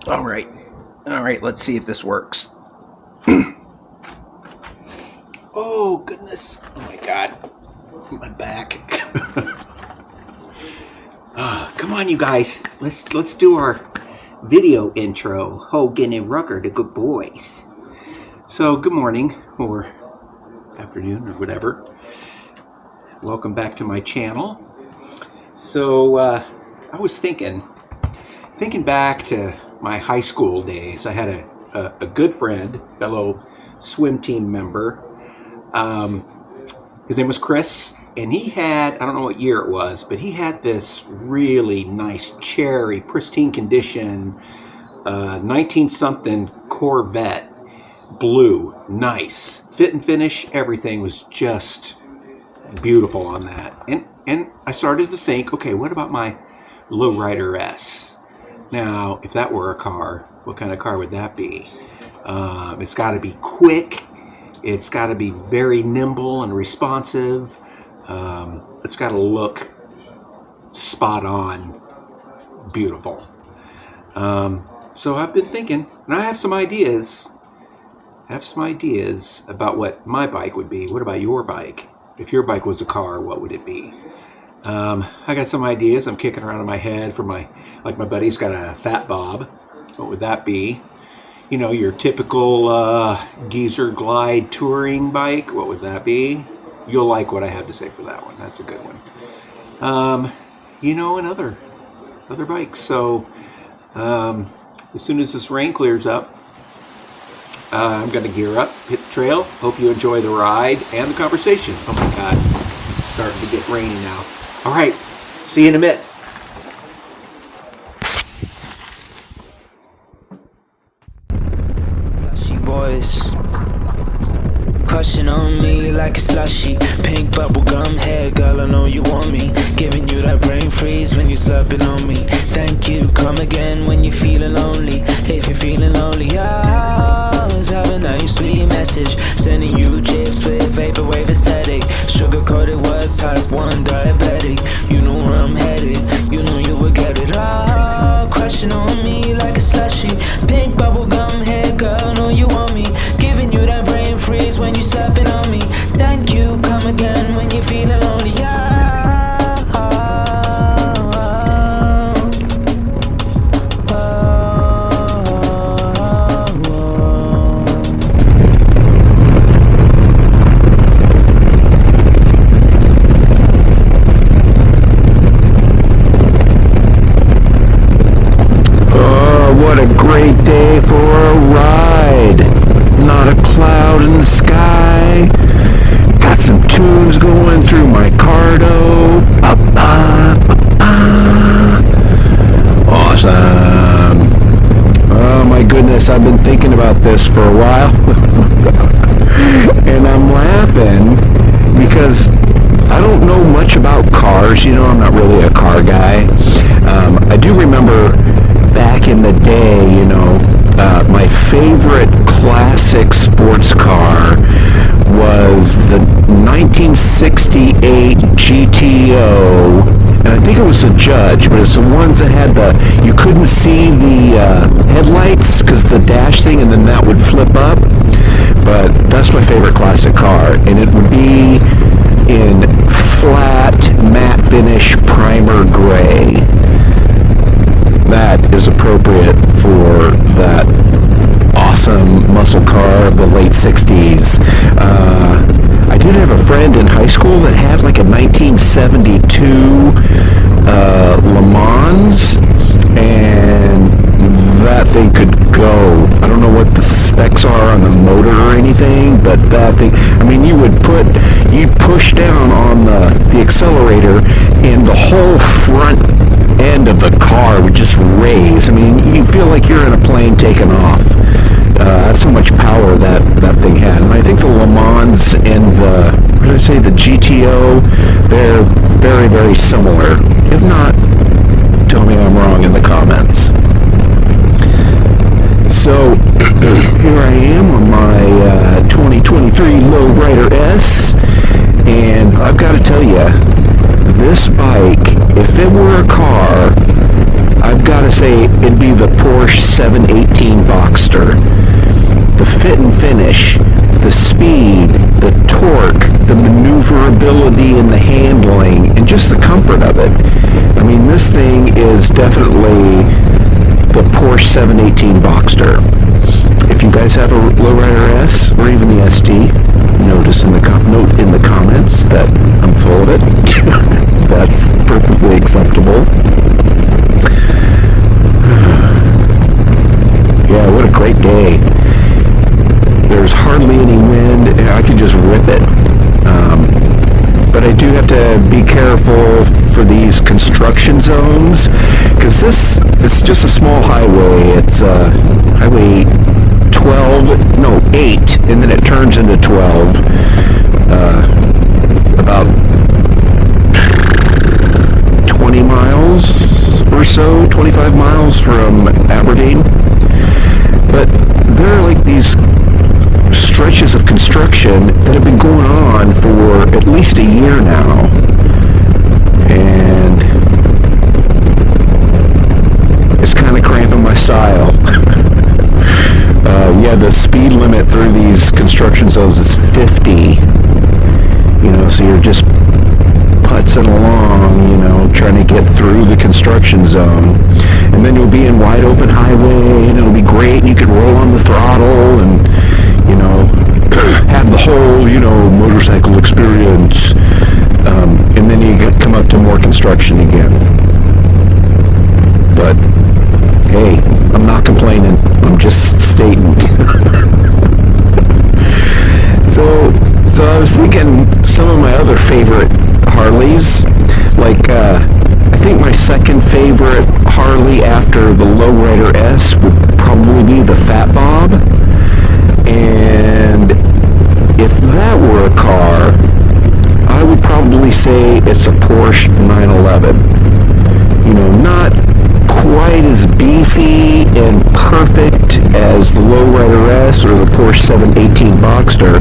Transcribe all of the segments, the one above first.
All right, let's see if this works. Oh, goodness. Oh, my God. My back. Come on, you guys. Let's do our video intro. Hogan and Rucker, the good boys. So, good morning, or afternoon, or whatever. Welcome back to my channel. So, I was thinking back to my high school days. I had a good friend, fellow swim team member. His name was Chris, and he had, I don't know what year it was, but he had this really nice cherry, pristine condition, 19-something Corvette, blue, nice. Fit and finish, everything was just beautiful on that. And I started to think, okay, what about my Lowrider S? Now, if that were a car, what kind of car would that be? It's got to be quick. It's got to be very nimble and responsive. It's got to look spot on, beautiful. So I've been thinking, and I have some ideas. About what my bike would be. What about your bike? If your bike was a car, what would it be? I got some ideas I'm kicking around in my head for my buddy's got a Fat Bob. What would that be? You know, your typical geezer glide touring bike. What would that be? You'll like what I have to say for that one. That's a good one. And other bikes. So as soon as this rain clears up, I'm going to gear up, hit the trail. Hope you enjoy the ride and the conversation. Oh my God, it's starting to get rainy now. All right, see you in a bit. Slushy boys, crushing on me like a slushy. Pink bubblegum hair, girl, I know you want me. Giving you that brain freeze when you're slurping on me. Thank you, come again when you're feeling lonely. If you're feeling lonely, I was having a nice sweet message. Sending you chips with vaporwave aesthetic. Sugar-coated words, type 1 diabetic. You know where I'm headed, you know you will get it. Crushing on me like a slushy. Pink bubblegum hair, girl, know you want me. Giving you that brain freeze when you're slapping on me. Thank you, come again when you're feeling lonely. What a great day for a ride. Not a cloud in the sky. Got some tunes going through my cardo. Awesome. Oh my goodness, I've been thinking about this for a while. And I'm laughing because I don't know much about cars. You know, I'm not really a car guy. I do remember back in the day, my favorite classic sports car was the 1968 GTO, and I think it was a Judge, but it's the ones that had you couldn't see the headlights because the dash thing, and then that would flip up. But that's my favorite classic car, and it would be in flat matte finish primer gray. That is appropriate for that awesome muscle car of the late 60s. I did have a friend in high school that had like a 1972 Le Mans, and that thing could go. I don't know what the specs are on the motor or anything, but that thing, I mean, you'd push down on the accelerator, and the whole front end of the car would just raise. I mean, you feel like you're in a plane taking off. That's so much power that thing had. And I think the Le Mans and the GTO, they're very, very similar. If not, tell me I'm wrong in the comments. So, here I am on my 2023 Lowrider S, and I've got to tell you, this bike, if it were a car, I've got to to say it'd be the Porsche 718 Boxster. The fit and finish, the speed, the torque, the maneuverability and the handling, and just the comfort of it. I mean, this thing is definitely the Porsche 718 Boxster. If you guys have a Lowrider S or even the ST, note in the comments that I'm full of it. That's perfectly acceptable. Yeah, what a great day. There's hardly any wind, and I can just rip it. But I do have to be careful for these construction zones, because it's just a small highway. It's highway 8, and then it turns into 12. About 20 miles or so, 25 miles from Aberdeen. But there are like these stretches of construction that have been going on for at least a year now. And it's kind of cramping my style. Yeah, the speed limit through these construction zones is 50. You know, so you're just putzing along, you know, trying to get through the construction zone. And then you'll be in wide open highway, and it'll be great, and you can roll on the throttle and, you know, have the whole, you know, motorcycle experience. And then you come up to more construction again. But, hey, I'm not complaining. I'm just stating. So I was thinking some of my other favorite Harleys, like I think my second favorite Harley after the Lowrider S would probably be the Fat Bob. And if that were a car, I would probably say it's a Porsche 911. You know, not quite as beefy and perfect as the Lowrider S or the Porsche 718 Boxster,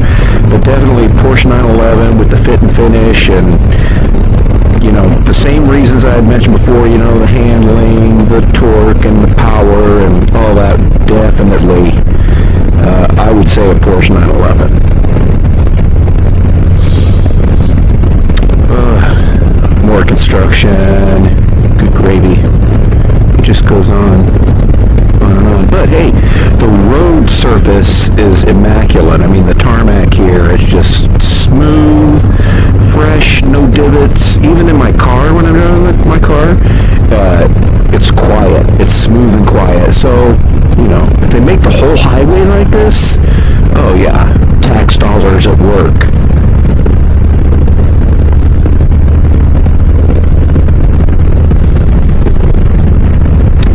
but definitely Porsche 911 with the fit and finish, and, you know, the same reasons I had mentioned before, you know, the handling, the torque, and the power, and all that. Definitely, I would say a Porsche 911. More construction, good gravy. It just goes on and on. But hey, the road surface is immaculate. I mean, the tarmac here is just smooth, fresh, no divots. Even in my car, when I'm driving my car, it's quiet. It's smooth and quiet. So, you know, if they make the whole highway like this, oh yeah, tax dollars at work.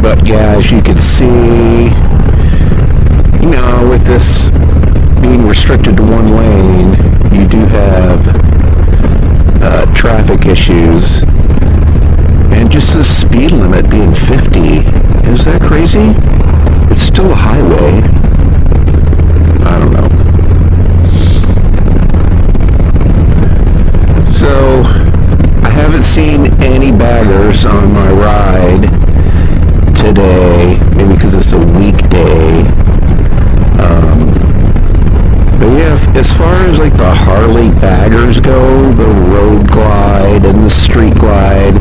But yeah, as you can see, you know, with this being restricted to one lane, you do have traffic issues. And just the speed limit being 50, is that crazy? It's still a highway. I don't know. So, I haven't seen any baggers on my ride today, maybe because it's a weekday. But yeah, as far as like the Harley baggers go, the road glide and the street glide,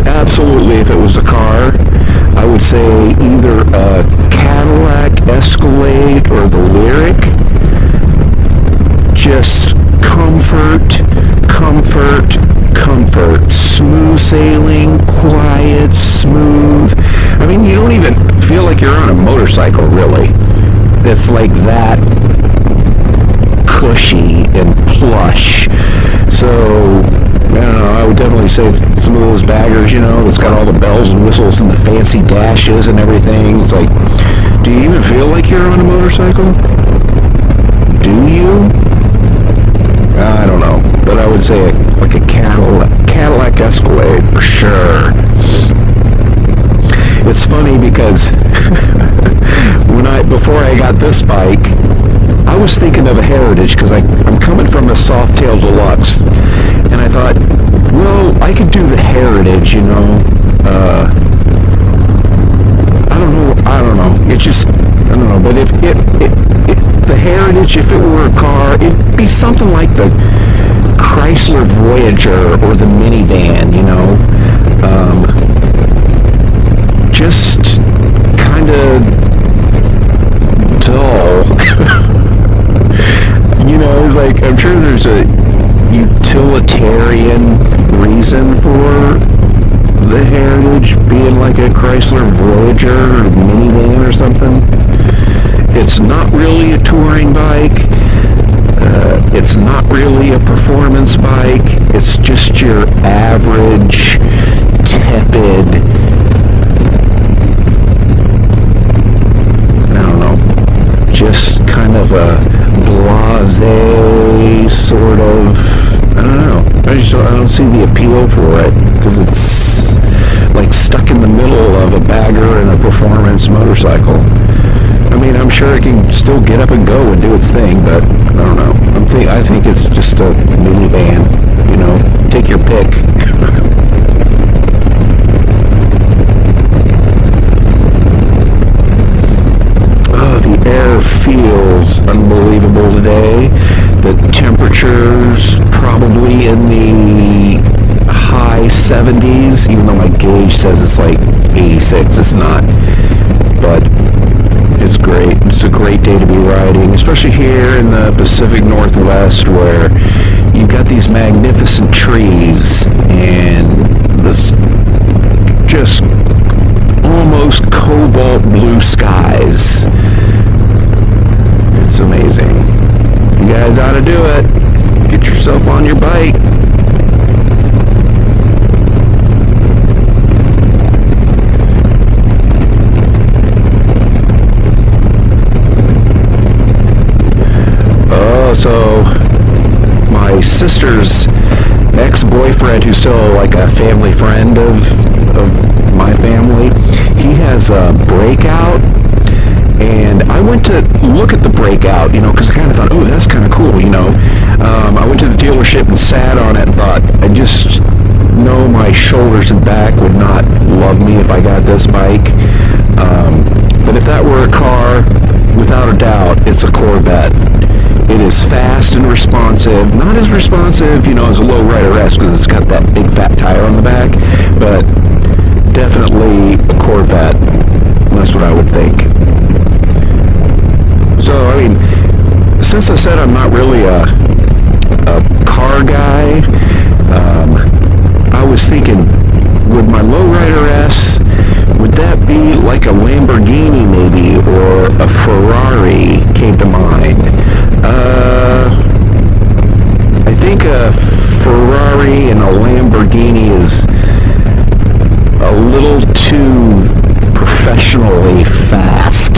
absolutely, if it was a car, I would say either a Cadillac Escalade or the Lyric. Just comfort, smooth sailing, quiet, smooth. I mean, you don't even feel like you're on a motorcycle, really. It's like that cushy and plush. So, I don't know, I would definitely say some of those baggers, you know, that's got all the bells and whistles and the fancy dashes and everything. It's like, do you even feel like you're on a motorcycle? Do you? I don't know, but I would say like a Cadillac Escalade for sure. It's funny because before I got this bike, I was thinking of a Heritage because I'm coming from a Softail Deluxe, and I thought, well, I could do the Heritage, you know, Heritage, if it were a car, it'd be something like the Chrysler Voyager or the minivan, you know. Just kind of dull. You know, it's like, I'm sure there's a utilitarian reason for the Heritage being like a Chrysler Voyager or minivan or something. It's not really a touring bike. It's not really a performance bike. It's just your average, tepid, I don't know, just kind of a blasé sort of, I don't know. I don't see the appeal for it because it's like stuck in the middle of a bagger and a performance motorcycle. I mean, I'm sure it can still get up and go and do its thing, but I don't know. I think it's just a minivan, you know, take your pick. Oh, the air feels unbelievable today. The temperature's probably in the high 70s, even though my gauge says it's like 86. It's not. But it's great. It's a great day to be riding, especially here in the Pacific Northwest where you've got these magnificent trees and this just almost cobalt blue skies. It's amazing. You guys ought to do it. Get yourself on your bike. So my sister's ex-boyfriend, who's still like a family friend of my family, he has a Breakout, and I went to look at the Breakout, you know, because I kind of thought, oh, that's kind of cool, you know. I went to the dealership and sat on it and thought, I just know my shoulders and back would not love me if I got this bike. But if that were a car, without a doubt, it's a Corvette. It is fast and responsive. Not as responsive, you know, as a Lowrider S because it's got that big fat tire on the back, but definitely a Corvette. That's what I would think. So, I mean, since I said I'm not really a car guy, I was thinking, would my Lowrider S, would that be like a Lamborghini maybe, or a Ferrari came to mind? I think a Ferrari and a Lamborghini is a little too professionally fast.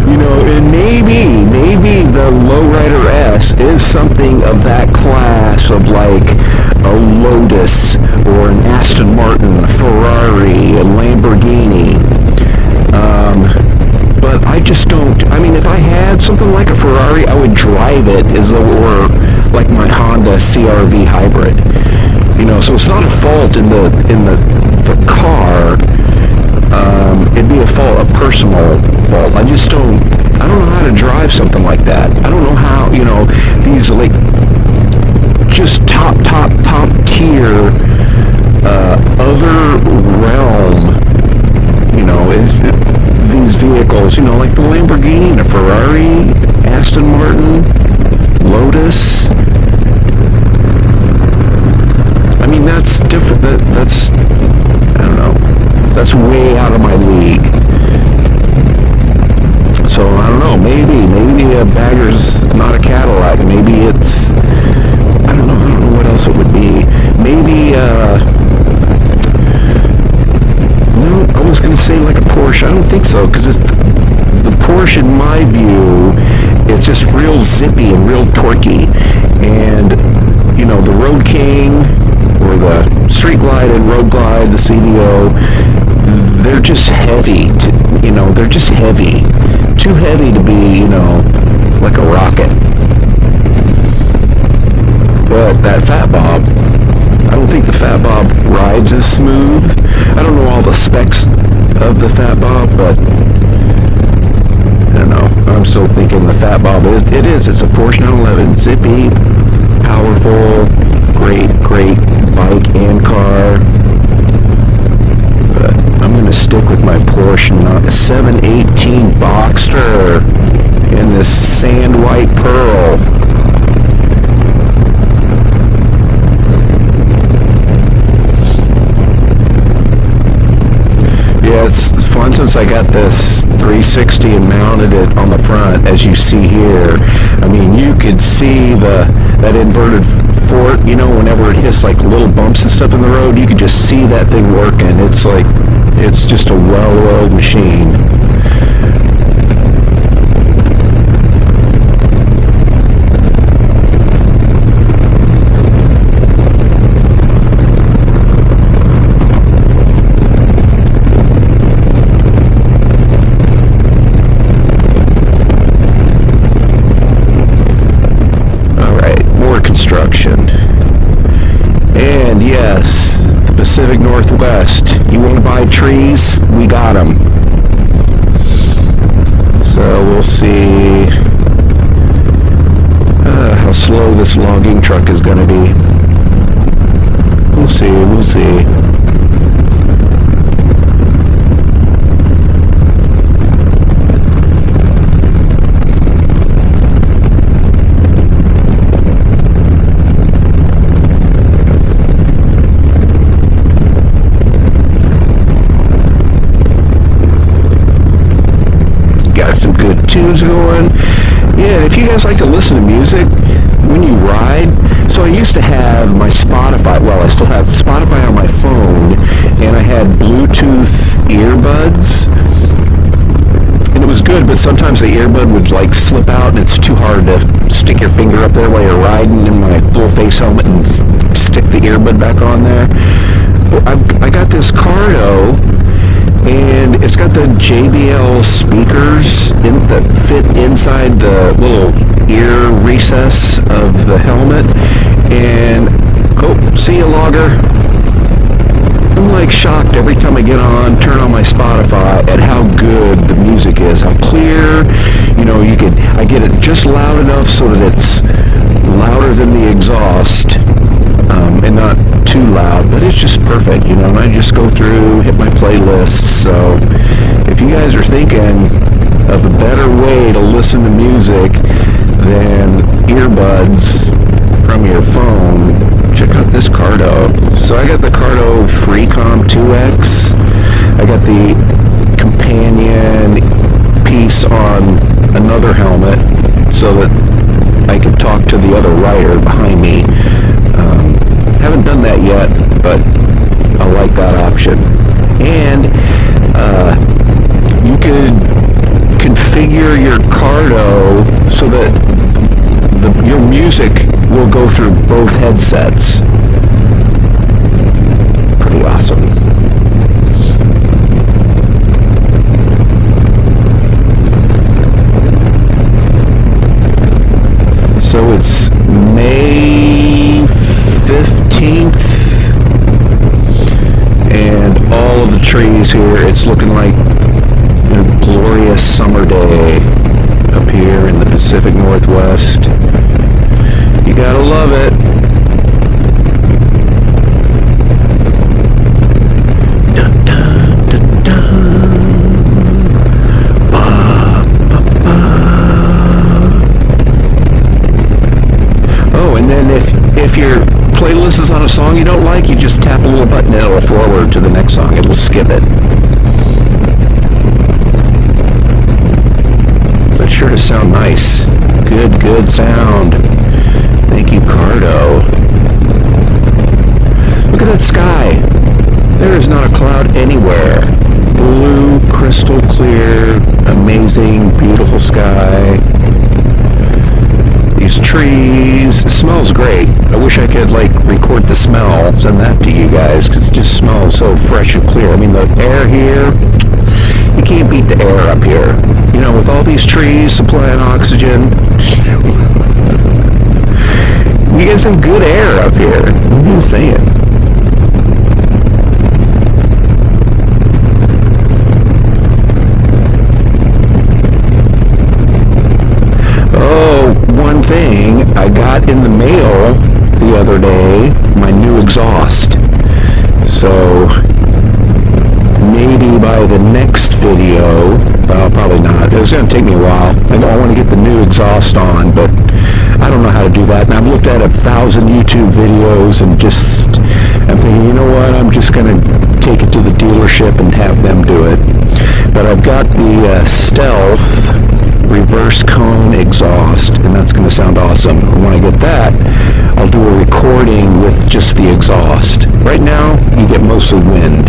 You know, and maybe the Lowrider S is something of that class of like a Lotus or an Aston Martin, a Ferrari, a Lamborghini. But I just don't, I mean, if I had something like a Ferrari, I would drive it as though it were like my Honda CR-V hybrid. You know, so it's not a fault in the car. It'd be a personal fault. I don't know how to drive something like that. I don't know how, you know, these are like just top tier, other realm, you know, these vehicles, you know, like the Lamborghini and a Ferrari, Aston Martin, Lotus. I mean, that's different. That's, I don't know, that's way out of my league. So, I don't know, maybe a Bagger's not a Cadillac. Maybe it's, I don't know what else it would be. Maybe, no, I was going to say like a Porsche. I don't think so, because the Porsche, in my view, is just real zippy and real torquey. And, you know, the Road King or the Street Glide and Road Glide, the CVO, they're just heavy. They're just heavy. Too heavy to be, you know, like a rocket. But that Fat Bob, I don't think the Fat Bob rides as smooth. I don't know all the specs of the Fat Bob, but I don't know. I'm still thinking the Fat Bob is. It's a Porsche 911. Zippy, powerful, great bike and car. But I'm going to stick with my Porsche 718 Boxster in this sand white pearl. Yeah, it's fun since I got this 360 and mounted it on the front, as you see here. I mean, you could see that inverted fork, you know, whenever it hits like little bumps and stuff in the road, you could just see that thing working. It's just a well-oiled machine. And yes, the Pacific Northwest. You want to buy trees? We got them. So we'll see how slow this logging truck is going to be. We'll see. Tunes going. Yeah, if you guys like to listen to music when you ride, so I used to have my Spotify, well, I still have Spotify on my phone, and I had Bluetooth earbuds, and it was good, but sometimes the earbud would like slip out, and it's too hard to stick your finger up there while you're riding in my full face helmet and stick the earbud back on there. I got this Cardo, and it's got the JBL speakers that fit inside the little ear recess of the helmet. And see you, logger. I'm like shocked every time I turn on my Spotify at how good the music is, how clear. You know, I get it just loud enough so that it's louder than the exhaust, and not too loud, but it's just perfect, you know, and I just go through, hit my playlists. So if you guys are thinking of a better way to listen to music than earbuds from your phone, check out this Cardo. So I got the Cardo Freecom 2X. I got the companion piece on another helmet so that I could talk to the other rider behind me. Haven't done that yet, but I like that option. And you could configure your Cardo so that your music will go through both headsets. Pretty awesome. So it's May 15th, and all of the trees here, it's looking like a glorious summer day up here in the Pacific Northwest. You gotta love it. Dun, dun, dun, dun. Ba, ba, ba. Oh, and then if your playlist is on a song you don't like, you just tap a little button, it'll forward to the next song. It'll skip it. But sure to sound nice. Good sound. Thank you, Cardo. Look at that sky. There is not a cloud anywhere. Blue, crystal clear, amazing, beautiful sky. These trees, it smells great. I wish I could record the smell, send that to you guys, because it just smells so fresh and clear. I mean, the air here, you can't beat the air up here. You know, with all these trees supplying oxygen, you get some good air up here. I'm just saying. got in the mail the other day my new exhaust. So maybe by the next video, well, probably not. It's going to take me a while. I want to get the new exhaust on, but I don't know how to do that. And I've looked at 1,000 YouTube videos and I'm thinking, you know what, I'm just going to take it to the dealership and have them do it. But I've got the Stealth reverse cone exhaust, and that's going to sound awesome. And when I get that, I'll do a recording with just the exhaust. Right now, you get mostly wind.